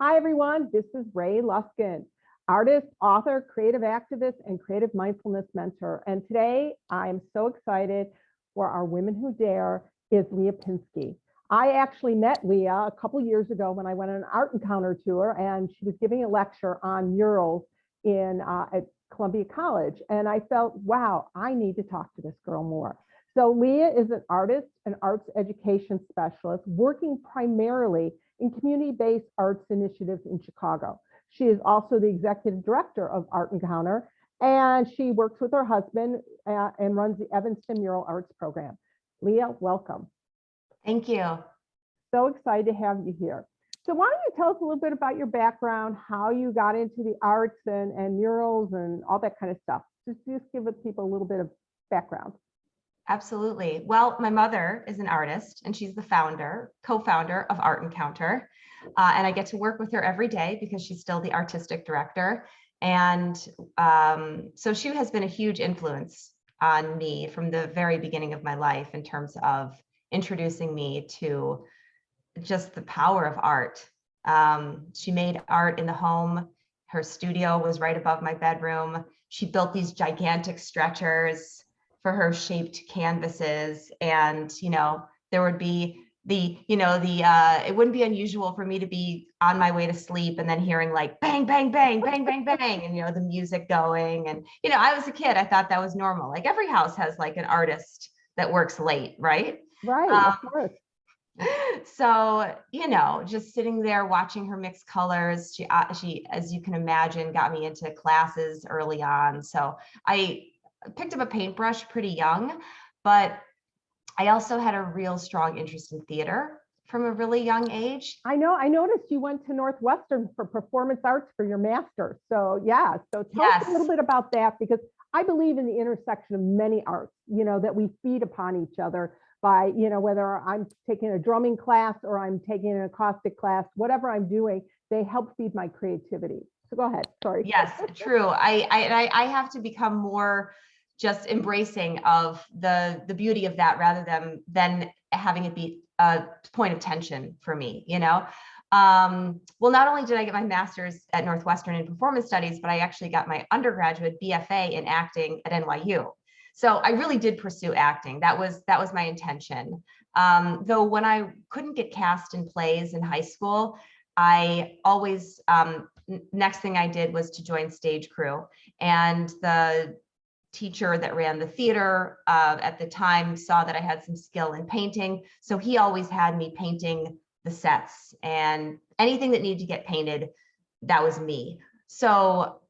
Hi, everyone. This is Ray Luskin, artist, author, creative activist, and creative mindfulness mentor. And today I am so excited for our Women Who Dare is Lea Pinsky. I actually met Lea a couple years ago when I went on an art encounter tour, and she was giving a lecture on murals at Columbia College. And I felt, wow, I need to talk to this girl more. So Lea is an artist, an arts education specialist, working primarily in community-based arts initiatives in Chicago. She is also the executive director of Art Encounter, and she works with her husband and runs the Evanston Mural Arts Program. Lea, welcome. Thank you. So excited to have you here. So why don't you tell us a little bit about your background, how you got into the arts and murals and all that kind of stuff. Just give people a little bit of background. Absolutely. Well, my mother is an artist and she's the co-founder of Art Encounter. And I get to work with her every day because she's still the artistic director. And so she has been a huge influence on me from the very beginning of my life in terms of introducing me to just the power of art. She made art in the home. Her studio was right above my bedroom. She built these gigantic stretchers for her shaped canvases. And, there would be it wouldn't be unusual for me to be on my way to sleep and then hearing like bang, bang, bang, bang, bang, bang, and, the music going. And, I was a kid, I thought that was normal. Like every house has like an artist that works late, right? Right, of course. So, just sitting there watching her mix colors, she, as you can imagine, got me into classes early on. So I picked up a paintbrush pretty young, but I also had a real strong interest in theater from a really young age. I noticed you went to Northwestern for performance arts for your master's. So yeah, so tell us a little bit about that, because I believe in the intersection of many arts, that we feed upon each other by, whether I'm taking a drumming class or I'm taking an acoustic class, whatever I'm doing, they help feed my creativity. So go ahead, sorry. Yes, true. I have to become more just embracing of the beauty of that rather than having it be a point of tension for me, well, not only did I get my master's at Northwestern in performance studies, but I actually got my undergraduate BFA in acting at NYU. So I really did pursue acting. That was my intention. Though when I couldn't get cast in plays in high school, I always, next thing I did was to join stage crew. And the teacher that ran the theater at the time saw that I had some skill in painting. So he always had me painting the sets, and anything that needed to get painted, that was me. So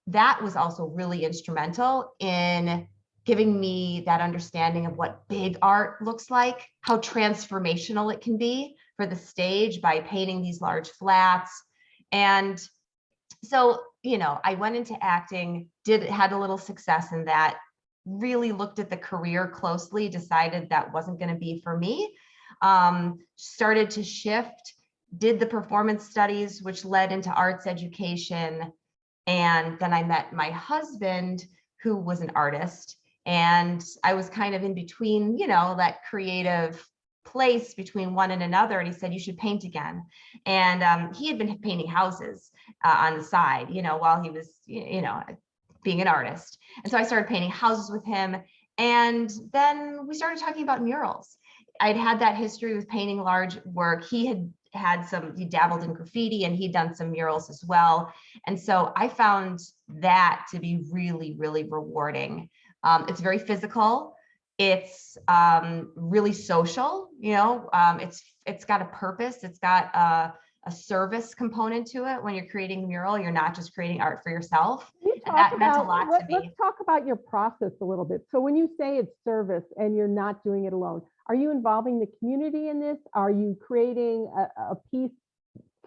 that was also really instrumental in giving me that understanding of what big art looks like, how transformational it can be for the stage by painting these large flats. And so, I went into acting, had a little success in that, really looked at the career closely, decided that wasn't going to be for me, started to shift, did the performance studies, which led into arts education. And then I met my husband, who was an artist. And I was kind of in between, that creative place between one and another. And he said, you should paint again. And he had been painting houses on the side, while he was, being an artist. And so I started painting houses with him. And then we started talking about murals. I'd had that history with painting large work. He dabbled in graffiti, and he'd done some murals as well. And so I found that to be really, really rewarding. It's very physical. It's really social, it's got a purpose. It's got a service component to it. When you're creating a mural, you're not just creating art for yourself. And that meant a lot to me. Let's talk about your process a little bit. So when you say it's service and you're not doing it alone, are you involving the community in this? Are you creating a piece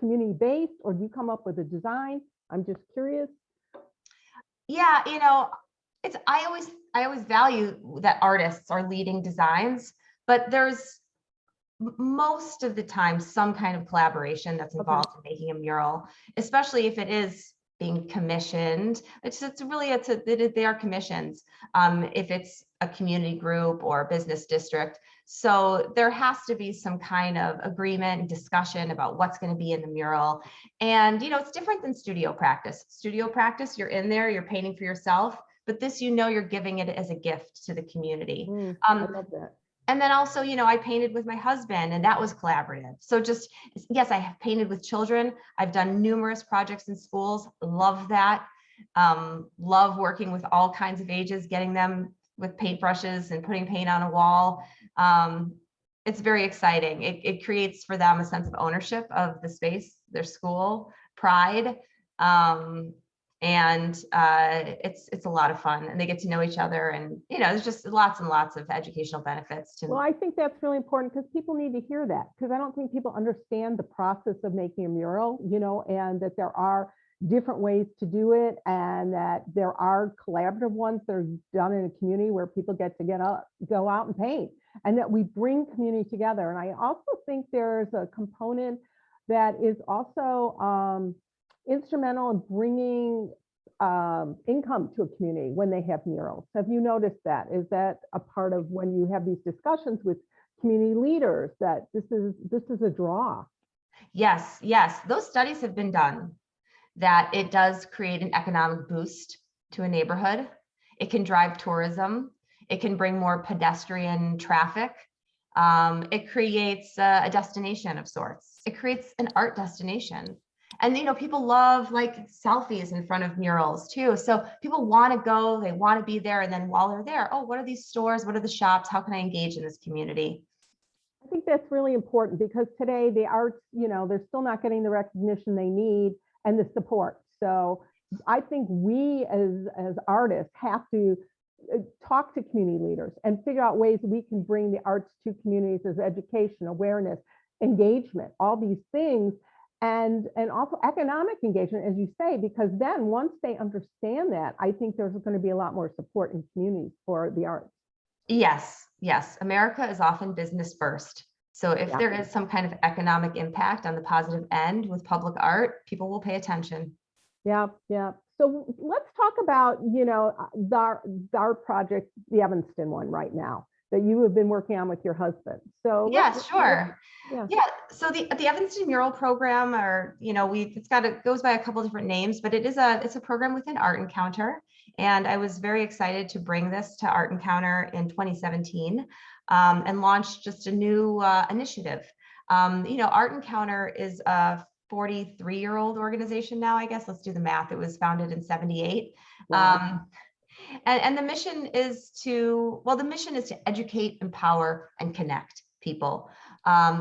community-based, or do you come up with a design? I'm just curious. Yeah, I always value that artists are leading designs, but there's most of the time some kind of collaboration that's involved in making a mural, especially if it is being commissioned. They are commissions. If it's a community group or a business district, So there has to be some kind of agreement and discussion about what's going to be in the mural. And, it's different than studio practice. Studio practice, you're in there, you're painting for yourself, but this, you're giving it as a gift to the community. I love that. And then also, I painted with my husband, and that was collaborative. So just, yes, I have painted with children. I've done numerous projects in schools. Love that. Love working with all kinds of ages, getting them with paintbrushes and putting paint on a wall. It's very exciting. It creates for them a sense of ownership of the space, their school, pride. And it's a lot of fun, and they get to know each other, and there's just lots and lots of educational benefits to. Well, I think that's really important because people need to hear that, because I don't think people understand the process of making a mural, and that there are different ways to do it, and that there are collaborative ones that are done in a community where people get to go out and paint, and that we bring community together. And I also think there's a component that is also instrumental in bringing income to a community when they have murals. Have you noticed that? Is that a part of when you have these discussions with community leaders, that this is a draw? Yes, those studies have been done, that it does create an economic boost to a neighborhood. It can drive tourism. It can bring more pedestrian traffic. It creates a destination of sorts. It creates an art destination. And, people love like selfies in front of murals too. So people want to go, they want to be there. And then while they're there, oh, what are these stores? What are the shops? How can I engage in this community? I think that's really important, because today the arts, they're still not getting the recognition they need and the support. So I think we as artists have to talk to community leaders and figure out ways we can bring the arts to communities as education, awareness, engagement, all these things. And also economic engagement, as you say, because then once they understand that, I think there's going to be a lot more support in communities for the arts. Yes. America is often business first. So if there is some kind of economic impact on the positive end with public art, people will pay attention. Yeah. So let's talk about, our project, the Evanston one right now, that you have been working on with your husband. So yes, sure. Yeah. So the Evanston Mural program, or it goes by a couple different names, but it's a program within Art Encounter, and I was very excited to bring this to Art Encounter in 2017 and launch just a new initiative. Art Encounter is a 43-year-old organization now. I guess let's do the math. It was founded in 78. Wow. And the mission is to educate, empower, and connect people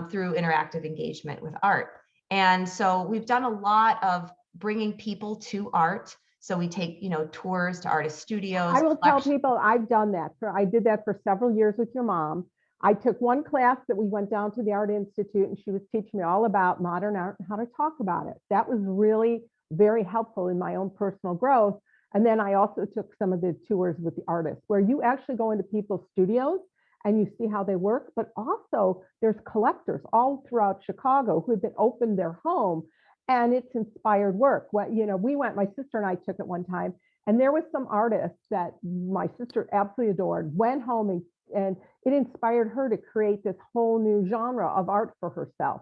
through interactive engagement with art. And so we've done a lot of bringing people to art. So we take, tours to artist studios. I will tell people I've done that. I did that for several years with your mom. I took one class that we went down to the Art Institute, and she was teaching me all about modern art and how to talk about it. That was really very helpful in my own personal growth. And then I also took some of the tours with the artists, where you actually go into people's studios and you see how they work, but also there's collectors all throughout Chicago who have been opened their home, and it's inspired work. We went, my sister and I took it one time, and there was some artists that my sister absolutely adored, went home and it inspired her to create this whole new genre of art for herself,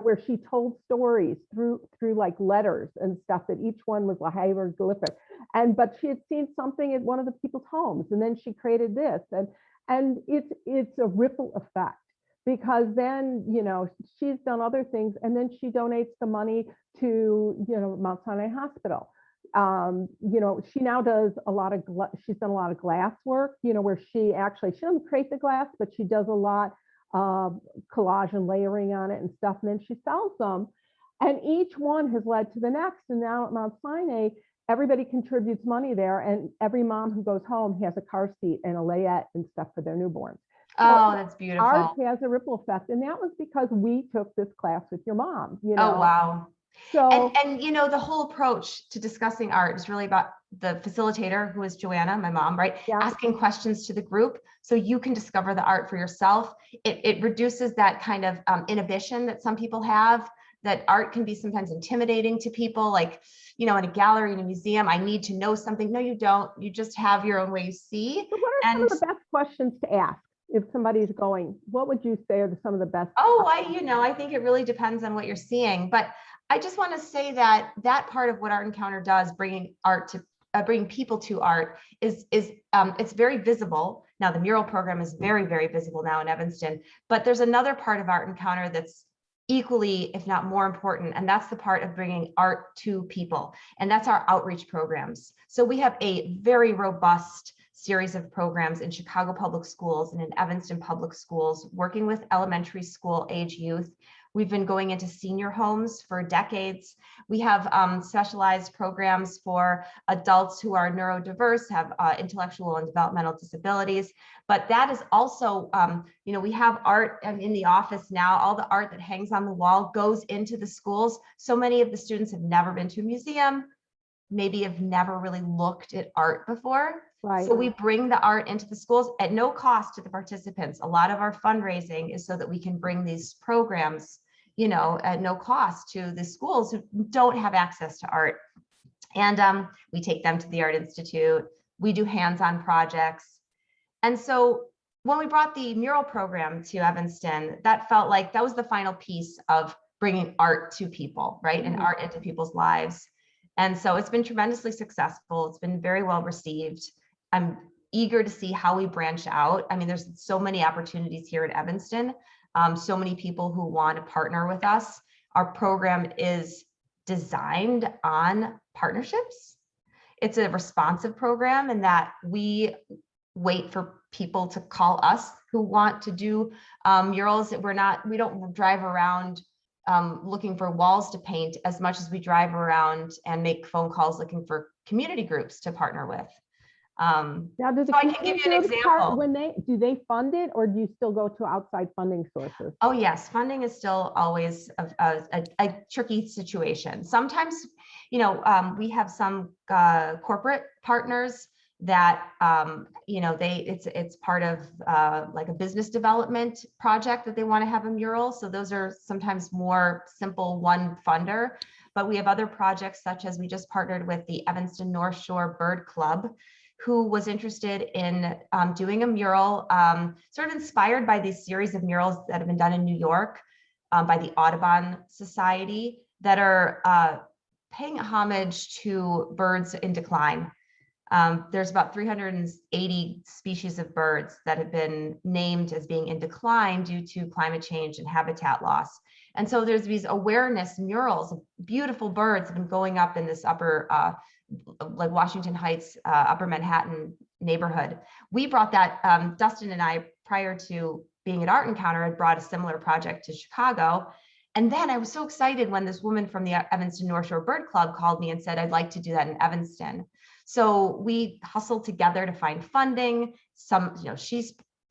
where she told stories through like letters and stuff, that each one was a hieroglyphic. But she had seen something at one of the people's homes, and then she created this, and it's a ripple effect, because then she's done other things, and then she donates the money to Mount Sinai Hospital. She now does she's done a lot of glass work, where she doesn't create the glass, but she does a lot of collage and layering on it and stuff, and then she sells them, and each one has led to the next. And now at Mount Sinai, everybody contributes money there, and every mom who goes home has a car seat and a layette and stuff for their newborns. Oh, that's beautiful. Art has a ripple effect, and that was because we took this class with your mom. Oh, wow. So, and the whole approach to discussing art is really about the facilitator, who is Joanna, my mom, right? Yeah. Asking questions to the group so you can discover the art for yourself. It reduces that kind of inhibition that some people have, that art can be sometimes intimidating to people, like, in a gallery, in a museum, I need to know something. No, you don't. You just have your own way you see. So what are some of the best questions to ask? if somebody's going, what would you say are some of the best? Oh, I think it really depends on what you're seeing, but I just want to say that that part of what Art Encounter does, bringing people to art, is it's very visible. Now, the mural program is very, very visible now in Evanston, but there's another part of Art Encounter that's equally, if not more important, and that's the part of bringing art to people, and that's our outreach programs. So we have a very robust series of programs in Chicago Public Schools and in Evanston Public Schools, working with elementary school age youth. We've been going into senior homes for decades. We have specialized programs for adults who are neurodiverse, have intellectual and developmental disabilities. But that is also, we have art in the office now. All the art that hangs on the wall goes into the schools. So many of the students have never been to a museum, maybe have never really looked at art before. Right. So we bring the art into the schools at no cost to the participants. A lot of our fundraising is so that we can bring these programs, at no cost to the schools who don't have access to art. And we take them to the Art Institute. We do hands-on projects. And so when we brought the mural program to Evanston, that felt like that was the final piece of bringing art to people, right? And art into people's lives. And so it's been tremendously successful. It's been very well received. I'm eager to see how we branch out. I mean, there's so many opportunities here in Evanston, so many people who want to partner with us. Our program is designed on partnerships. It's a responsive program in that we wait for people to call us who want to do murals. We don't drive around looking for walls to paint as much as we drive around and make phone calls looking for community groups to partner with. Now, does so I can give you an example. Do they fund it, or do you still go to outside funding sources? Oh yes, funding is still always a tricky situation. Sometimes, we have some corporate partners that it's part of like a business development project that they want to have a mural. So those are sometimes more simple one funder. But we have other projects, such as we just partnered with the Evanston North Shore Bird Club, who was interested in doing a mural, sort of inspired by these series of murals that have been done in New York by the Audubon Society, that are paying homage to birds in decline. There's about 380 species of birds that have been named as being in decline due to climate change and habitat loss. And so there's these awareness murals of beautiful birds have been going up in this upper, like Washington Heights, upper Manhattan neighborhood. We brought that, Dustin and I, prior to being at Art Encounter, had brought a similar project to Chicago. And then I was so excited when this woman from the Evanston North Shore Bird Club called me and said, I'd like to do that in Evanston. So we hustled together to find funding.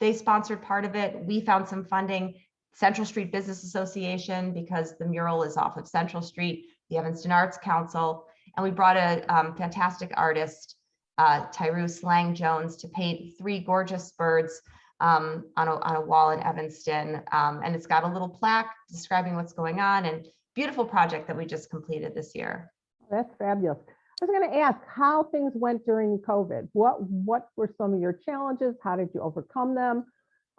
They sponsored part of it. We found some funding, Central Street Business Association, because the mural is off of Central Street, the Evanston Arts Council. And we brought a fantastic artist, Tyrus Lang Jones, to paint 3 gorgeous birds on a wall in Evanston. And it's got a little plaque describing what's going on, and beautiful project that we just completed this year. That's fabulous. I was going to ask how things went during COVID. What were some of your challenges? How did you overcome them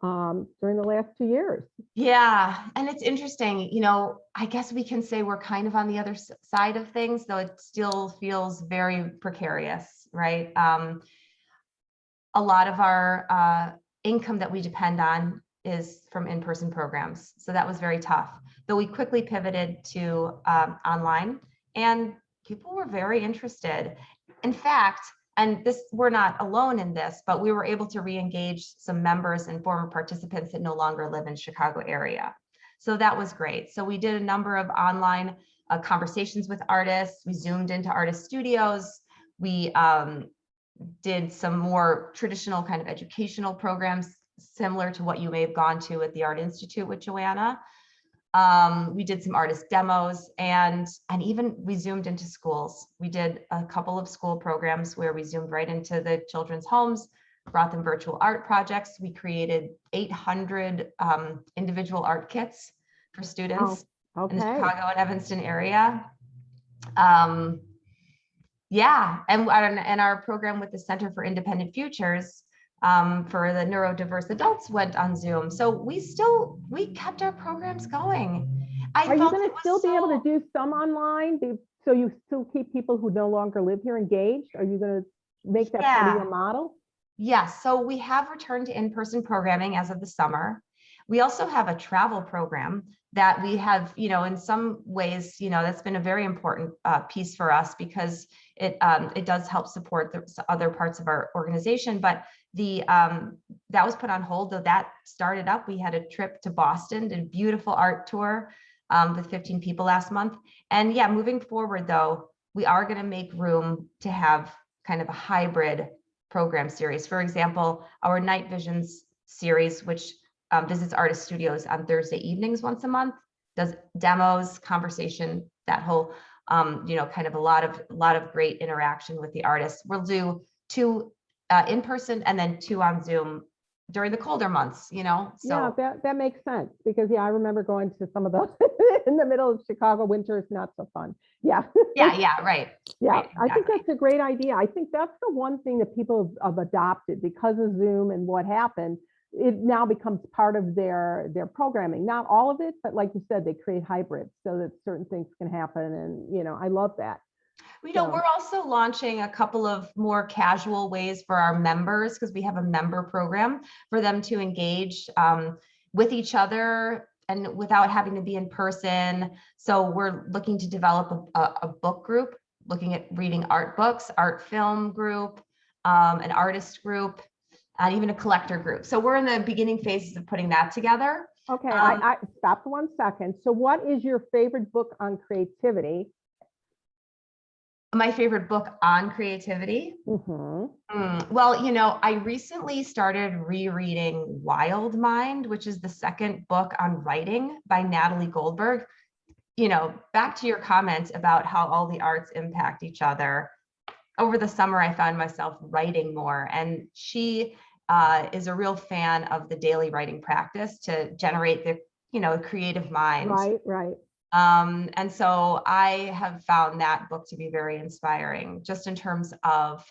during the last 2 years? Yeah, and it's interesting, I guess we can say we're kind of on the other side of things, though it still feels very precarious, right? A lot of our income that we depend on is from in-person programs. So that was very tough, though we quickly pivoted to online, and people were very interested. In fact, and we're not alone in this, but we were able to re-engage some members and former participants that no longer live in Chicago area. So that was great. So we did a number of online conversations with artists. We Zoomed into artist studios. We did some more traditional kind of educational programs, similar to what you may have gone to at the Art Institute with Joanna. We did some artist demos, and even we Zoomed into schools. We did a couple of school programs where we Zoomed right into the children's homes, brought them virtual art projects. We created 800 individual art kits for students in the Chicago and Evanston area. Yeah, and our program with the Center for Independent Futures, for the neurodiverse adults went on Zoom. So we kept our programs going. Are you felt going it to was still be able to so- do some online? So you still keep people who no longer live here engaged? Are you going to make that part of your model? Yes, so we have returned to in-person programming as of the summer. We also have a travel program that we have, in some ways, that's been a very important piece for us because it does help support the other parts of our organization. But that was put on hold, though that started up. We had a trip to Boston, a beautiful art tour with 15 people last month. And yeah, moving forward, though, we are going to make room to have kind of a hybrid program series. For example, our Night Visions series, which visits artist studios on Thursday evenings once a month, does demos, conversation, that whole, kind of a lot of great interaction with the artists. We'll do 2 in person and then 2 on Zoom during the colder months, So yeah, that makes sense because I remember going to some of those in the middle of Chicago winter is not so fun. Yeah. yeah, right. Yeah, right, I think exactly. that's a great idea. I think that's the one thing that people have adopted because of Zoom and what happened. It now becomes part of their programming. Not all of it, but like you said, they create hybrids so that certain things can happen. And I love that. We're also launching a couple of more casual ways for our members because we have a member program for them to engage with each other and without having to be in person. So we're looking to develop a book group, looking at reading art books, art film group, an artist group, and even a collector group. So we're in the beginning phases of putting that together. Okay, I stop for 1 second. So what is your favorite book on creativity? My favorite book on creativity. Mm-hmm. Well, I recently started rereading Wild Mind, which is the second book on writing by Natalie Goldberg. Back to your comments about how all the arts impact each other. Over the summer, I found myself writing more, and she is a real fan of the daily writing practice to generate the, creative mind. Right. And so I have found that book to be very inspiring, just in terms of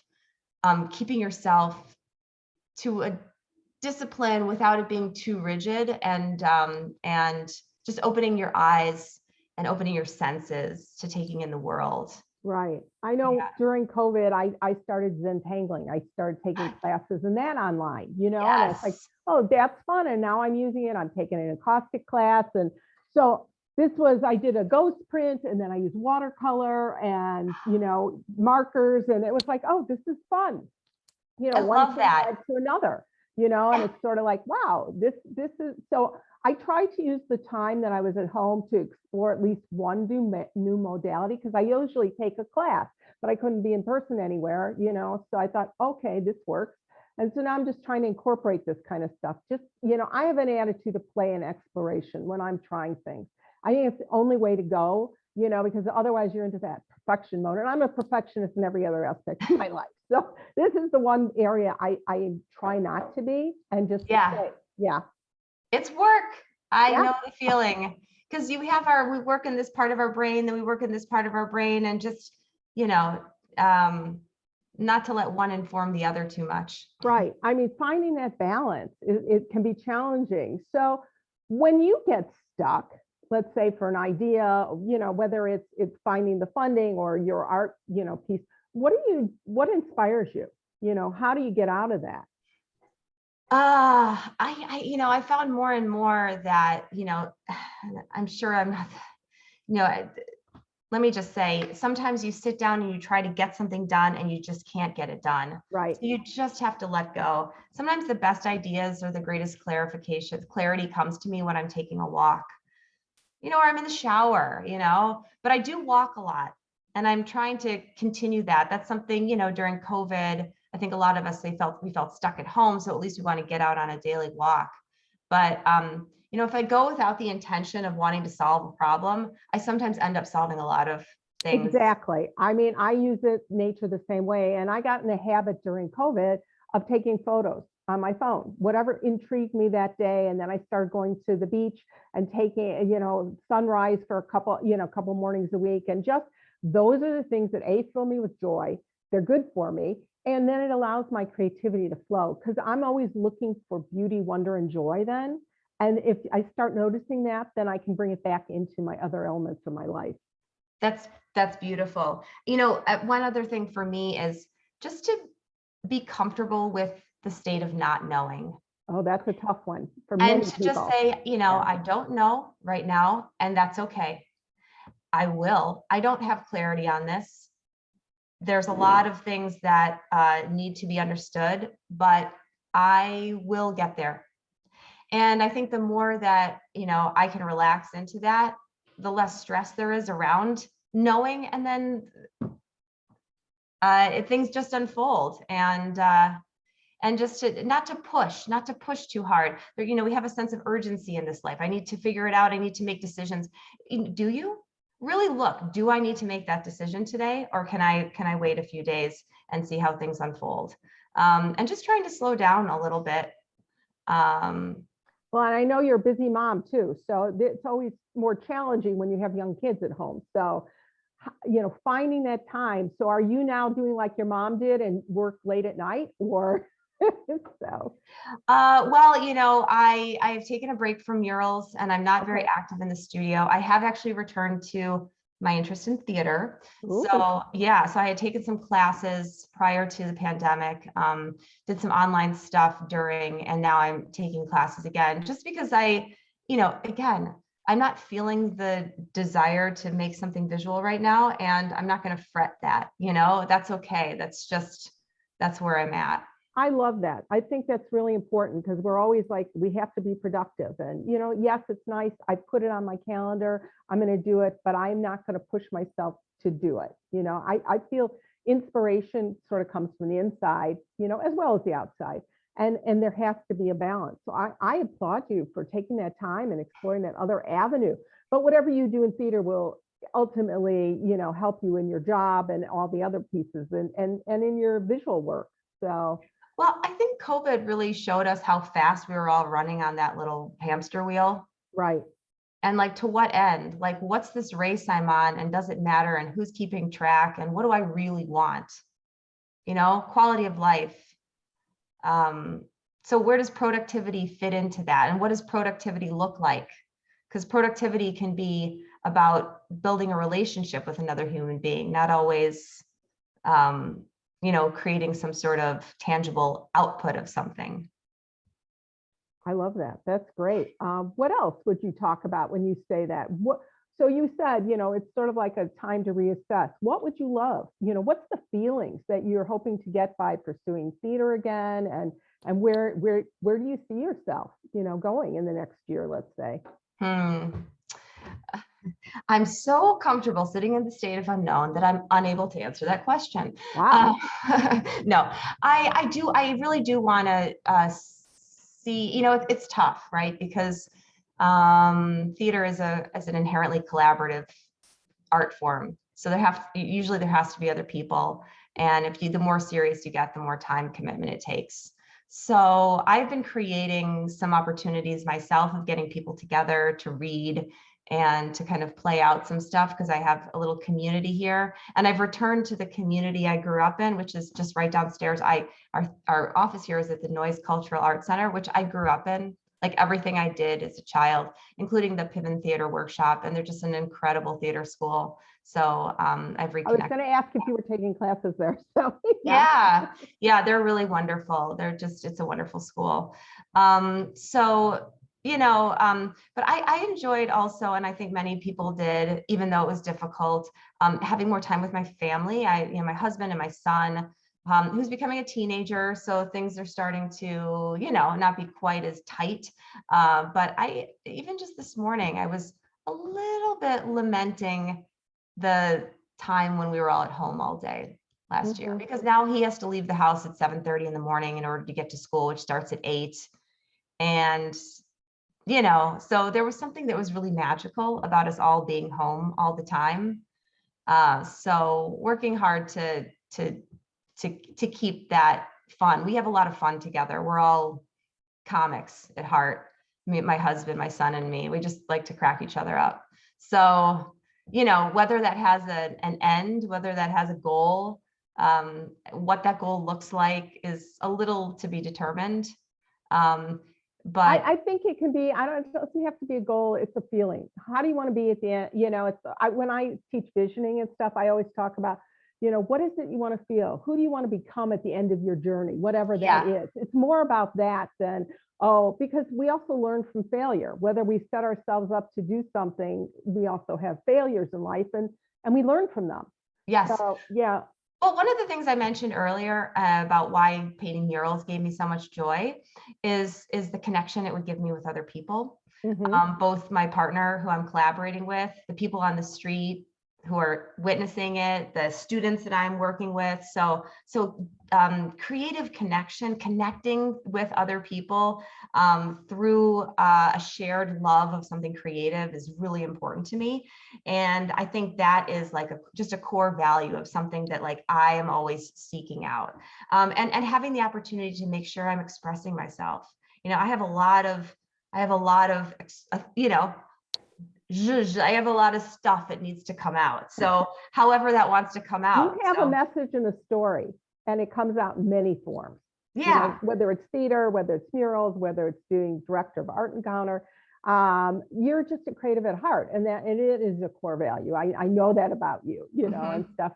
keeping yourself to a discipline without it being too rigid, and just opening your eyes and opening your senses to taking in the world. Right. I know during COVID, I started Zentangling. I started taking classes and that online, and it's like, oh, that's fun. And now I'm using it. I'm taking an acoustic class. And so I did a ghost print and then I used watercolor and, markers. And it was like, oh, this is fun. I love that. One thing led to another, and it's sort of like, wow, this is, so I tried to use the time that I was at home to explore at least one new modality because I usually take a class, but I couldn't be in person anywhere, so I thought, okay, this works. And so now I'm just trying to incorporate this kind of stuff. Just, I have an attitude of play and exploration when I'm trying things. I think it's the only way to go, because otherwise you're into that perfection mode. And I'm a perfectionist in every other aspect of my life. So this is the one area I try not to be and just say, yeah. It's work. I know the feeling because we work in this part of our brain, then we work in this part of our brain, and just, not to let one inform the other too much. Right. I mean, finding that balance, it can be challenging. So when you get stuck, let's say for an idea, whether it's finding the funding or your art, piece, what inspires you? How do you get out of that? I found more and more that, I'm sure I'm not, let me just say, sometimes you sit down and you try to get something done and you just can't get it done. Right. So you just have to let go. Sometimes the best ideas or the greatest clarity comes to me when I'm taking a walk, or I'm in the shower, but I do walk a lot and I'm trying to continue that. That's something, during COVID, I think a lot of us, we felt stuck at home. So at least we want to get out on a daily walk. But, if I go without the intention of wanting to solve a problem, I sometimes end up solving a lot of things. Exactly. I mean, I use nature the same way. And I got in the habit during COVID of taking photos on my phone, whatever intrigued me that day. And then I started going to the beach and taking, sunrise for a couple mornings a week. And just those are the things that fill me with joy. They're good for me. And then it allows my creativity to flow because I'm always looking for beauty, wonder, and joy then. And if I start noticing that, then I can bring it back into my other elements of my life. That's beautiful. One other thing for me is just to be comfortable with the state of not knowing. Oh, that's a tough one for And many to people. just say, Yeah. I don't know right now, and that's okay. I will. I don't have clarity on this. There's a lot of things that need to be understood, but I will get there. And I think the more that, I can relax into that, the less stress there is around knowing, and then things just unfold. And just to not to push too hard. We have a sense of urgency in this life. I need to figure it out. I need to make decisions. Do you really look? Do I need to make that decision today, or can I wait a few days and see how things unfold? And just trying to slow down a little bit. Well, and I know you're a busy mom too, so it's always more challenging when you have young kids at home. So, finding that time. So are you now doing like your mom did and work late at night, or so? Well, I've taken a break from murals, and I'm not very Okay. active in the studio. I have actually returned to my interest in theater. Ooh. So yeah, so I had taken some classes prior to the pandemic, did some online stuff during, and now I'm taking classes again, just because again, I'm not feeling the desire to make something visual right now, and I'm not going to fret that, that's okay. That's where I'm at. I love that. I think that's really important because we're always like, we have to be productive. And, yes, it's nice. I put it on my calendar. I'm going to do it, but I'm not going to push myself to do it. I feel inspiration sort of comes from the inside, as well as the outside. And there has to be a balance. So I applaud you for taking that time and exploring that other avenue. But whatever you do in theater will ultimately, help you in your job and all the other pieces and in your visual work. So. Well, I think COVID really showed us how fast we were all running on that little hamster wheel. Right. And like, to what end? Like, what's this race I'm on, and does it matter? And who's keeping track? And what do I really want? Quality of life. So where does productivity fit into that? And what does productivity look like? Because productivity can be about building a relationship with another human being, not always, creating some sort of tangible output of something. I love that. That's great. What else would you talk about when you say that? So you said, it's sort of like a time to reassess. What would you love? What's the feelings that you're hoping to get by pursuing theater again? And where do you see yourself, going in the next year, let's say? I'm so comfortable sitting in the state of unknown that I'm unable to answer that question. Wow. No, I really do want to see, it's tough, right? Because theater is an inherently collaborative art form. So usually there has to be other people. And the more serious you get, the more time commitment it takes. So I've been creating some opportunities myself of getting people together to read and to kind of play out some stuff, because I have a little community here, and I've returned to the community I grew up in, which is just right downstairs. Our office here is at the Noise Cultural Arts Center, which I grew up in. Like, everything I did as a child, including the Piven Theater Workshop, and they're just an incredible theater school. So I've reconnected. I was going to ask if you were taking classes there. So yeah, they're really wonderful. It's a wonderful school. But I enjoyed also, and I think many people did, even though it was difficult, having more time with my family. My husband and my son, who's becoming a teenager, so things are starting to, not be quite as tight. But even just this morning, I was a little bit lamenting the time when we were all at home all day last year, because now he has to leave the house at 7:30 in the morning in order to get to school, which starts at 8. And so there was something that was really magical about us all being home all the time. So working hard to keep that fun. We have a lot of fun together. We're all comics at heart. My husband, my son, and me. We just like to crack each other up. So, whether that has an end, whether that has a goal, What that goal looks like is a little to be determined. But I think it can be, it doesn't have to be a goal, it's a feeling. How do you want to be at the end? When I teach visioning and stuff, I always talk about, what is it you want to feel? Who do you want to become at the end of your journey, whatever that is? It's more about that than, because we also learn from failure. Whether we set ourselves up to do something, we also have failures in life, and we learn from them. yes. So, yeah. Well, one of the things I mentioned earlier about why painting murals gave me so much joy is the connection it would give me with other people. Both my partner who I'm collaborating with, the people on the street who are witnessing it, the students that I'm working with. So creative connection, connecting with other people through a shared love of something creative is really important to me. And I think that is like just a core value of something that like I am always seeking out, and having the opportunity to make sure I'm expressing myself. I have a lot of I have a lot of stuff that needs to come out. So however that wants to come out. You have a message and a story, and it comes out in many forms. Yeah. Whether it's theater, whether it's murals, whether it's doing director of art encounter, you're just a creative at heart, and it is a core value. I know that about you, and stuff.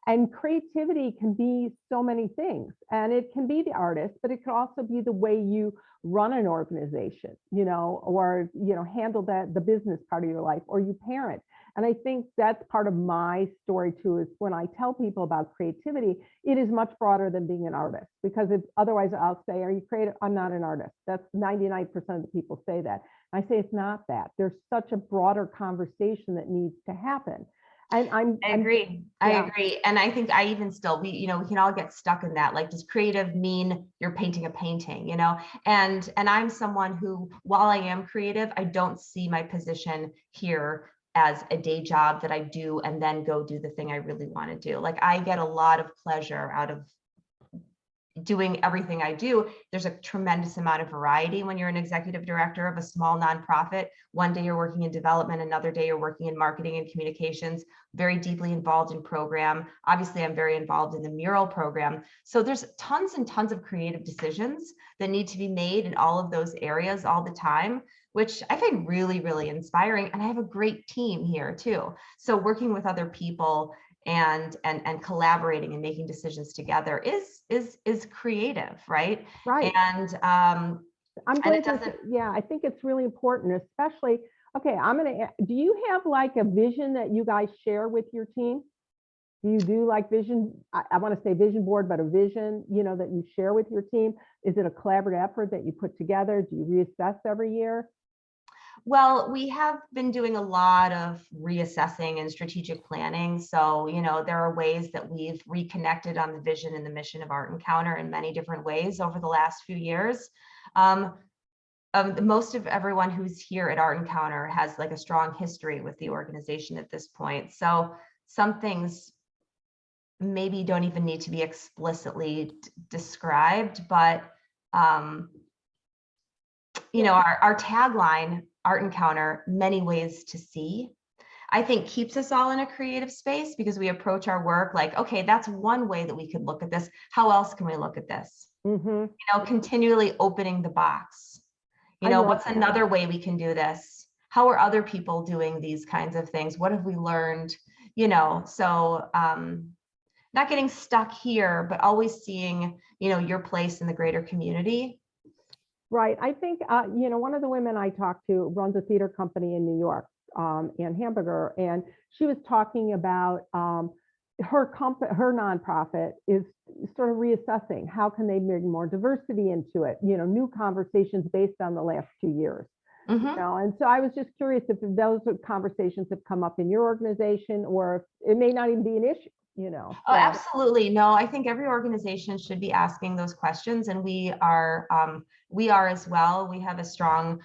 And creativity can be so many things, and it can be the artist, but it can also be the way you run an organization, or, handle the business part of your life, or you parent. And I think that's part of my story too, is when I tell people about creativity, it is much broader than being an artist, because otherwise I'll say, are you creative? I'm not an artist. That's 99% of the people say that. I say it's not that. There's such a broader conversation that needs to happen. And I agree. And I think we can all get stuck in that. Like, does creative mean you're painting a painting, And I'm someone who, while I am creative, I don't see my position here as a day job that I do and then go do the thing I really want to do. Like, I get a lot of pleasure out of doing everything I do. There's a tremendous amount of variety when you're an executive director of a small nonprofit. One day you're working in development, another day you're working in marketing and communications, very deeply involved in program. Obviously, I'm very involved in the Mural program. So there's tons and tons of creative decisions that need to be made in all of those areas all the time, which I find really, really inspiring. And I have a great team here too. So working with other people and collaborating and making decisions together is creative, right? Right. And I'm glad I think it's really important, especially, okay, do you have like a vision that you guys share with your team? Do you do like vision? I want to say vision board, but a vision, that you share with your team? Is it a collaborative effort that you put together? Do you reassess every year? Well, we have been doing a lot of reassessing and strategic planning. So, there are ways that we've reconnected on the vision and the mission of Art Encounter in many different ways over the last few years. Most of everyone who's here at Art Encounter has like a strong history with the organization at this point. So some things maybe don't even need to be explicitly described, but our tagline, Art Encounter, many ways to see, I think keeps us all in a creative space, because we approach our work like, okay, that's one way that we could look at this. How else can we look at this? Continually opening the box. What's another way we can do this? How are other people doing these kinds of things? What have we learned? So not getting stuck here, but always seeing, your place in the greater community. Right. I think, one of the women I talked to runs a theater company in New York, Ann Hamburger, and she was talking about her nonprofit is sort of reassessing how can they bring more diversity into it, new conversations based on the last 2 years. And so I was just curious if those conversations have come up in your organization, or if it may not even be an issue. Oh, absolutely. No, I think every organization should be asking those questions, and we are as well. We have a strong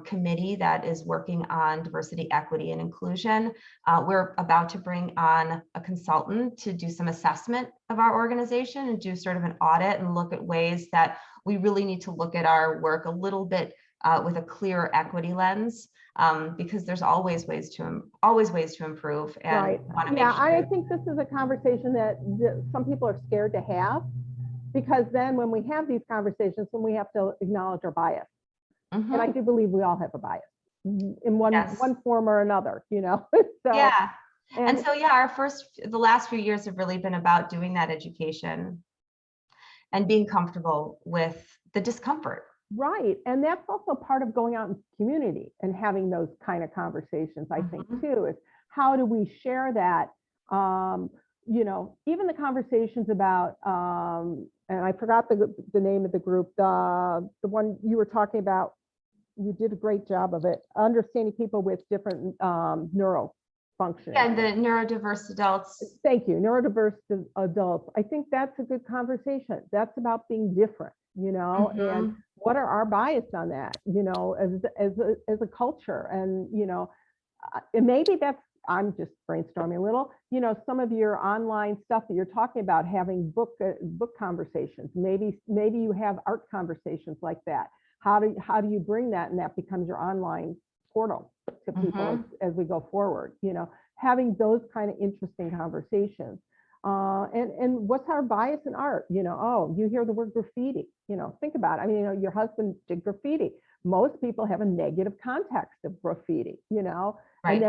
committee that is working on diversity, equity, and inclusion. We're about to bring on a consultant to do some assessment of our organization and do sort of an audit and look at ways that we really need to look at our work a little bit with a clear equity lens, because there's always ways to improve, and Right. want to make Yeah, I sure. think this is a conversation that some people are scared to have, because then when we have these conversations, when we have to acknowledge our bias, and I Mhm. do believe we all have a bias in one Yes. form or another, you know. So, Yeah. And and so, yeah, the last few years have really been about doing that education and being comfortable with the discomfort. right, and that's also part of going out in community and having those kind of conversations. I think Mhm. too is how do we share that? You know, even the conversations about, and I forgot the name of the group, the one you were talking about. You did a great job of it, understanding people with different neural functioning. And the neurodiverse adults. Thank you. Neurodiverse adults. I think that's a good conversation. That's about being different, you know, and Mhm. what are our bias on that, you know, as a culture. And, you know, and maybe that's, I'm just brainstorming a little, you know, some of your online stuff that you're talking about, having book conversations. Maybe you have art conversations like that. How do you bring that, and that becomes your online portal to people as we go forward, you know, having those kind of interesting conversations. And what's our bias in art? You know, oh, you hear the word graffiti, you know, think about it. I mean, you know, your husband did graffiti. Most people have a negative context of graffiti, you know, Right.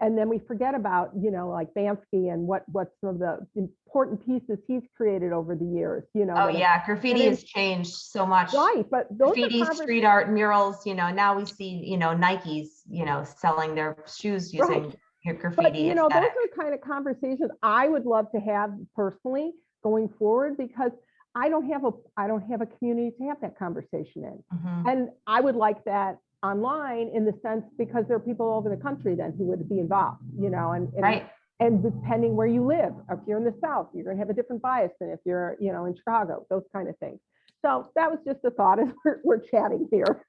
and then we forget about, you know, like Bansky and what some of the important pieces he's created over the years, you know. Oh yeah, graffiti has changed so much. Right, but those Graffiti, street art, murals, you know, now we see, you know, Nikes, you know, selling their shoes using graffiti. But, you know, those aesthetic. are kind of conversations I would love to have personally going forward, because I don't have a community to have that conversation in. Mhm. And I would like that online, in the sense, because there are people all over the country then who would be involved, you know, Right. and depending where you live, if you're in the South, you're going to have a different bias than if you're, you know, in Chicago, those kind of things. So that was just a thought as we're chatting here.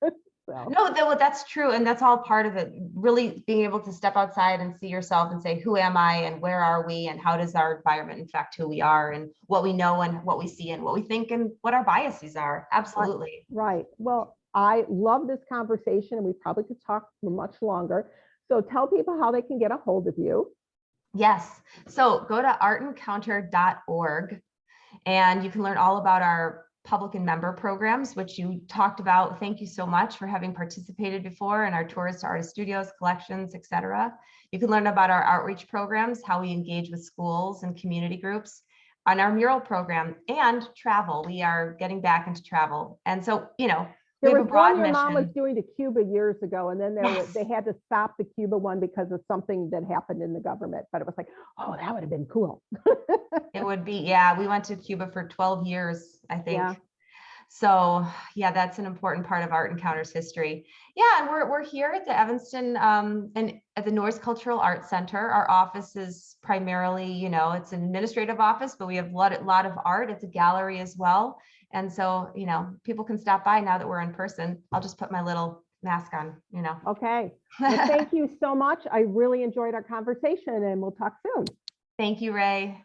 So. No, well, that's true. And that's all part of it. Really being able to step outside and see yourself and say, who am I and where are we and how does our environment affect who we are and what we know and what we see and what we think and what our biases are. Absolutely. Right. Well, I love this conversation, and we probably could talk for much longer. So tell people how they can get a hold of you. Yes. So go to artencounter.org and you can learn all about our public and member programs, which you talked about. Thank you so much for having participated before in our tours to artist studios, collections, etc. You can learn about our outreach programs, how we engage with schools and community groups, on our mural program, and travel. We are getting back into travel. And so, you know, we There have was a broad one your mom was mission. doing to Cuba years ago, and then Yes. they had to stop the Cuba one because of something that happened in the government. But it was like, oh, that would have been cool. It would be, yeah, we went to Cuba for 12 years, I think. Yeah. So yeah, that's an important part of Art Encounters history. Yeah, and we're here at the Evanston and at the Norris Cultural Arts Center. Our office is primarily, you know, it's an administrative office, but we have a lot of art. It's a gallery as well. And so, you know, people can stop by now that we're in person. I'll just put my little mask on, you know. Okay. Well, thank you so much. I really enjoyed our conversation, and we'll talk soon. Thank you, Ray.